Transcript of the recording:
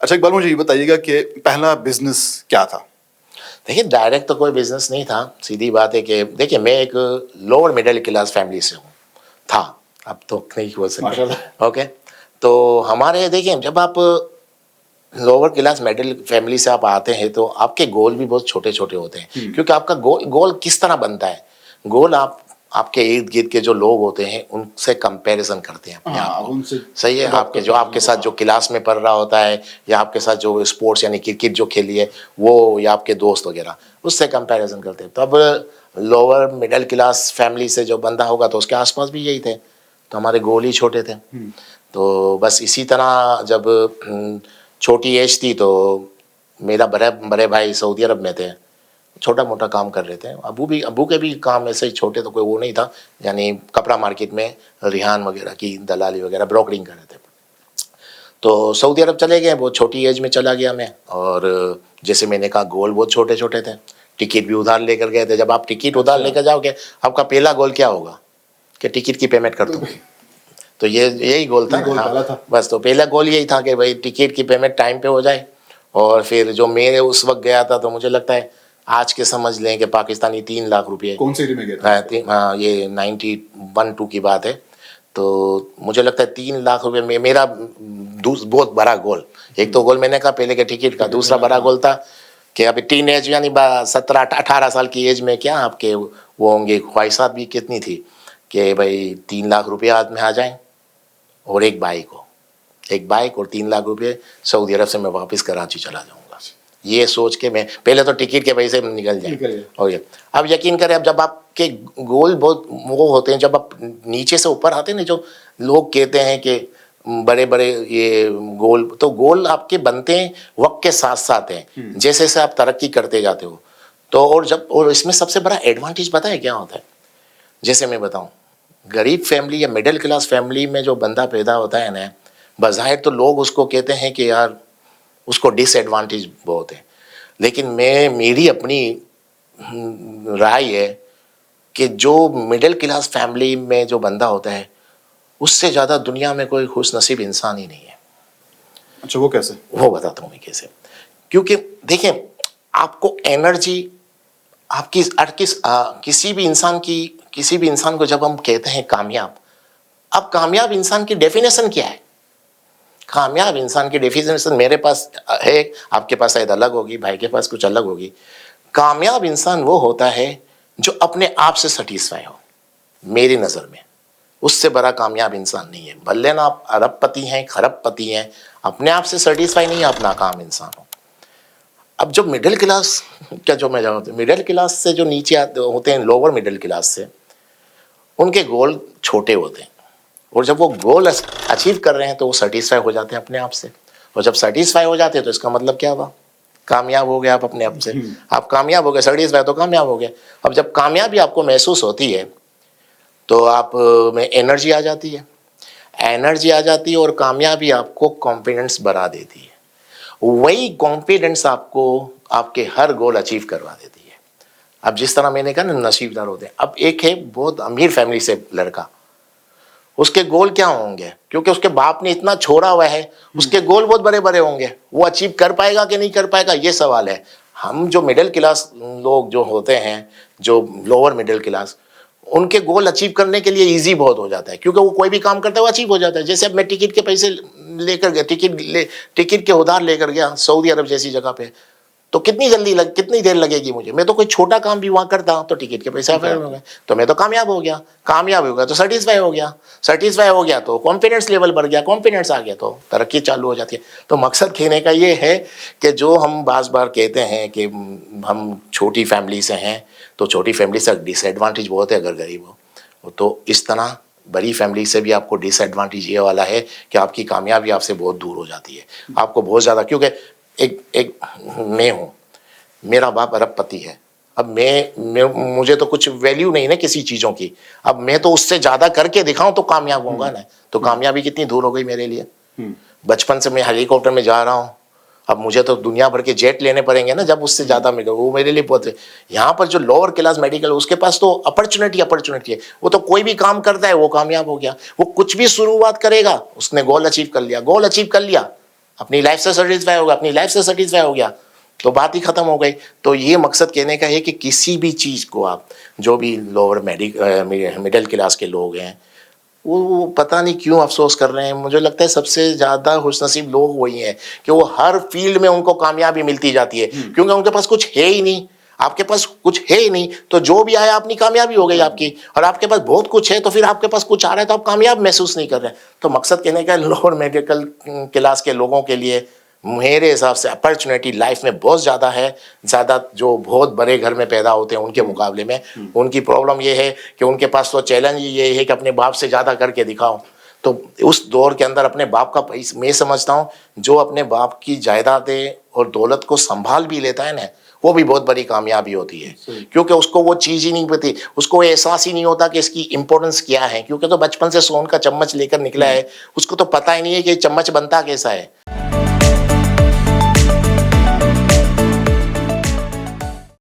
अच्छा एक बार मुझे ये बताइएगा कि पहला बिजनेस क्या था? देखिए, डायरेक्ट तो कोई बिजनेस नहीं था। सीधी बात है कि देखिए, मैं एक लोअर मिडिल क्लास फैमिली से हूँ, था। अब तो नहीं बोल सकते। माशाल्लाह। ओके, तो हमारे देखिए, जब आप लोअर क्लास मिडिल फैमिली से आप आते हैं तो आपके गोल भी बहुत छोटे छोटे होते हैं, क्योंकि आपका गोल गोल किस तरह बनता है। गोल आप आपके इर्द गिर्द के जो लोग होते हैं उनसे कंपैरिजन करते हैं अपने आप को। उनसे सही है, आपके जो आपके साथ जो क्लास में पढ़ रहा होता है, या आपके साथ जो स्पोर्ट्स यानी क्रिकेट जो खेली है वो, या आपके दोस्त वगैरह, उससे कंपैरिजन करते हैं। तो अब लोअर मिडिल क्लास फैमिली से जो बंदा होगा तो उसके आसपास भी यही थे, तो हमारे गोल ही छोटे थे। तो बस इसी तरह जब छोटी एज थी तो मेरा बड़े बड़े भाई सऊदी अरब में थे, छोटा मोटा काम कर रहे थे। अबू के भी काम ऐसे ही छोटे, तो कोई वो नहीं था, यानी कपड़ा मार्केट में रिहान वगैरह की दलाली वगैरह ब्रोकरिंग कर रहे थे। तो सऊदी अरब चले गए, बहुत छोटी एज में चला गया मैं। और जैसे मैंने कहा, गोल बहुत छोटे छोटे थे। टिकट भी उधार लेकर गए थे। जब आप टिकट उधार लेकर जाओगे, आपका पहला गोल क्या होगा कि टिकट की पेमेंट कर दूँ। तो ये यही गोल था ना। हाँ, बस तो पहला गोल यही था कि भाई टिकट की पेमेंट टाइम पे हो जाए। और फिर जो मेरे उस वक्त गया था, तो मुझे लगता है आज के समझ लें कि पाकिस्तानी 3 लाख रुपये। कौन से एरिया में गया था? हाँ, ये 91-2 की बात है। तो मुझे लगता है 3 लाख रुपये में मेरा बहुत बड़ा गोल। एक तो गोल मैंने कहा पहले के टिकट का, दूसरा बड़ा गोल था कि अभी टीन एज यानी 17-18 साल की एज में क्या आपके वो होंगे, ख्वाहिशात भी कितनी थी कि भाई 3 लाख रुपये हाथ में आ जाए, और एक बाइक और 3 लाख रुपये सऊदी अरब से मैं वापस कराची चला जाऊंगा। ये सोच के मैं पहले तो टिकट के पैसे निकल जाए। और ये अब यकीन करें, अब जब आपके गोल बहुत वो होते हैं, जब आप नीचे से ऊपर आते हैं ना, जो लोग कहते हैं कि बड़े बड़े ये गोल, तो गोल आपके बनते हैं वक्त के साथ साथ हैं, जैसे जैसे आप तरक्की करते जाते हो। तो और इसमें सबसे बड़ा एडवांटेज पता है क्या होता है? जैसे मैं बताऊं, गरीब फैमिली या मिडिल क्लास फैमिली में जो बंदा पैदा होता है ना, बज़ाहिर तो लोग उसको कहते हैं कि यार उसको डिसएडवांटेज बहुत है। लेकिन मेरी अपनी राय है कि जो मिडिल क्लास फैमिली में जो बंदा होता है, उससे ज़्यादा दुनिया में कोई खुश नसीब इंसान ही नहीं है। अच्छा, वो कैसे? वो बताता हूँ मैं कैसे। क्योंकि देखिए, आपको एनर्जी आपकी किसी भी इंसान को जब हम कहते हैं कामयाब, अब कामयाब इंसान की डेफिनेशन क्या है? कामयाब इंसान की डेफिनेशन मेरे पास है, आपके पास शायद अलग होगी, भाई के पास कुछ अलग होगी। कामयाब इंसान वो होता है जो अपने आप से सेटिस्फाई हो। मेरी नज़र में उससे बड़ा कामयाब इंसान नहीं है। भले ना आप अरबपति हैं, खरबपति हैं, अपने आप से सेटिस्फाई नहीं है, आप नाकाम इंसान हो। अब जो मिडिल क्लास, मिडिल क्लास से जो नीचे आते होते हैं, लोअर मिडिल क्लास से, उनके गोल छोटे होते हैं। और जब वो गोल अचीव कर रहे हैं तो वो सेटिस्फाई हो जाते हैं अपने आप से। और जब सेटिस्फाई हो जाते हैं तो इसका मतलब क्या हुआ? कामयाब हो गए आप अपने आप से। आप कामयाब हो गए, सेटिस्फाई तो कामयाब हो गए। अब जब कामयाबी आपको महसूस होती है तो आप में एनर्जी आ जाती है, और कामयाबी आपको कॉन्फिडेंस बढ़ा देती है। वही कॉन्फिडेंस आपको आपके हर गोल अचीव करवा देती है। अब जिस तरह मैंने कहा ना, नसीबदार होते हैं। अब एक है बहुत अमीर फैमिली से लड़का, उसके गोल क्या होंगे? क्योंकि उसके बाप ने इतना छोड़ा हुआ है, उसके गोल बहुत बड़े बड़े होंगे। वो अचीव कर पाएगा कि नहीं कर पाएगा, ये सवाल है। हम जो मिडिल क्लास लोग जो होते हैं, जो लोअर मिडिल क्लास, उनके गोल अचीव करने के लिए इजी बहुत हो जाता है, क्योंकि वो कोई भी काम करता है वो अचीव हो जाता है। जैसे अब मैं टिकट के पैसे लेकर गया, टिकट के उधार लेकर गया सऊदी अरब जैसी जगह पे, तो कितनी देर लगेगी मुझे? मैं तो कोई छोटा काम भी वहाँ करता हूँ तो टिकट के पैसे अवेलेबल हो गए, तो मैं तो कामयाब हो गया तो सेटिस्फाई हो गया तो कॉन्फिडेंस लेवल बढ़ गया, कॉन्फिडेंस आ गया तो तरक्की चालू हो जाती है। तो मकसद कहने का ये है कि जो हम बार बार कहते हैं कि हम छोटी फैमिली से हैं, तो छोटी फैमिली से डिसएडवांटेज बहुत है अगर गरीब हो। तो इस तरह बड़ी फैमिली से भी आपको डिसएडवांटेज ये वाला है कि आपकी कामयाबी आपसे बहुत दूर हो जाती है, आपको बहुत ज़्यादा। क्योंकि एक मैं हूँ, मेरा बाप अरबपति है। अब मुझे तो कुछ वैल्यू नहीं ना किसी चीज़ों की। अब मैं तो उससे ज़्यादा करके दिखाऊं तो कामयाब होऊंगा ना। तो कामयाबी कितनी दूर हो गई मेरे लिए। बचपन से मैं हेलीकॉप्टर में जा रहा हूँ, अब मुझे तो दुनिया भर के जेट लेने पड़ेंगे ना जब उससे ज़्यादा मिले, वो मेरे लिए बहुत है। यहाँ पर जो लोअर क्लास मेडिकल, उसके पास तो अपॉर्चुनिटी है। वो तो कोई भी काम करता है वो कामयाब हो गया। वो कुछ भी शुरुआत करेगा, उसने गोल अचीव कर लिया। अपनी लाइफ से सेटिस्फाई हो गया तो बात ही खत्म हो गई। तो ये मकसद कहने का है कि किसी भी चीज़ को आप, जो भी लोअर मिडिल क्लास के लोग हैं, वो पता नहीं क्यों अफसोस कर रहे हैं। मुझे लगता है सबसे ज़्यादा खुशनसीब लोग वही हैं कि वो हर फील्ड में उनको कामयाबी मिलती जाती है, क्योंकि उनके पास कुछ है ही नहीं। आपके पास कुछ है ही नहीं तो जो भी आया अपनी कामयाबी हो गई आपकी, और आपके पास बहुत कुछ है तो फिर आपके पास कुछ आ रहा है तो आप कामयाब महसूस नहीं कर रहे। तो मकसद कहने का लोअर मिडिल क्लास के लोगों के लिए मेरे हिसाब से अपॉर्चुनिटी लाइफ में बहुत ज़्यादा है, ज़्यादा जो बहुत बड़े घर में पैदा होते हैं उनके मुकाबले में। उनकी प्रॉब्लम ये है कि उनके पास तो चैलेंज ये है कि अपने बाप से ज़्यादा करके दिखाओ। तो उस दौर के अंदर अपने बाप का मैं समझता हूँ जो अपने बाप की जायदादें और दौलत को संभाल भी लेता है ना, वो भी बहुत बड़ी कामयाबी होती है, क्योंकि उसको वो चीज़ ही नहीं पती, उसको एहसास ही नहीं होता कि इसकी इंपॉर्टेंस क्या है, क्योंकि तो बचपन से सोन का चम्मच लेकर निकला है, उसको तो पता ही नहीं है कि चम्मच बनता कैसा है।